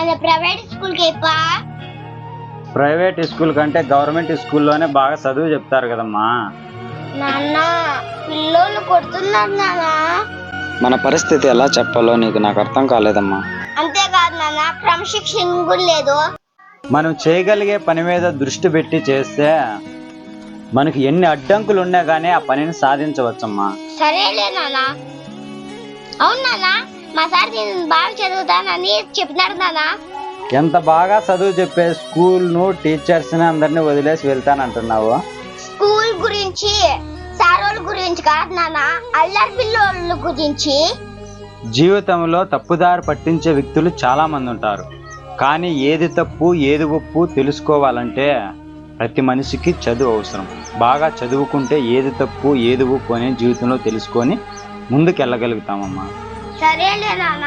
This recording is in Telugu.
మన ప్రైవేట్ స్కూల్ కి పా. ప్రైవేట్ స్కూల్ కంటే గవర్నమెంట్ స్కూల్లోనే బాగా చదువు చెప్తారు కదమ్మా. నాన్న పిల్లలు కొడుతున్నారు నాన్న. మన పరిస్థితి ఎలా చెప్పాలో నాకు అర్థం కాలేదమ్మా. అంతేకాదు నాన్న, క్రమశిక్షణ కూడా లేదు. మనం చేయగలిగే పని మీద దృష్టి పెట్టి చేస్తే మనకి ఎన్ని అడ్డంకులు ఉన్నా కానీ ఆ పనిని సాధించవచ్చమ్మా. సరేలే నాన్న. అవును నాన్న, మా సార్ నేను బాగా చదువుతానని చెప్పినారు నాన్న. ఎంత బాగా చదువు చెప్పే స్కూల్ను టీచర్స్ని అందరినీ వదిలేసి వెళ్తానంటున్నావు. స్కూల్ గురించి సార్ వాళ్ళ గురించి కాదు నాన్న, అల్లరి పిల్లోళ్ళ గురించి. జీవితంలో తప్పుదారి పట్టించే వ్యక్తులు చాలా మంది ఉంటారు. కానీ ఏది తప్పు ఏది ఒప్పు తెలుసుకోవాలంటే ప్రతి మనిషికి చదువు అవసరం. బాగా చదువుకుంటే ఏది తప్పు ఏది ఒప్పు అని జీవితంలో తెలుసుకొని ముందుకు వెళ్ళగలుగుతామమ్మా. సరేలే నాన్న.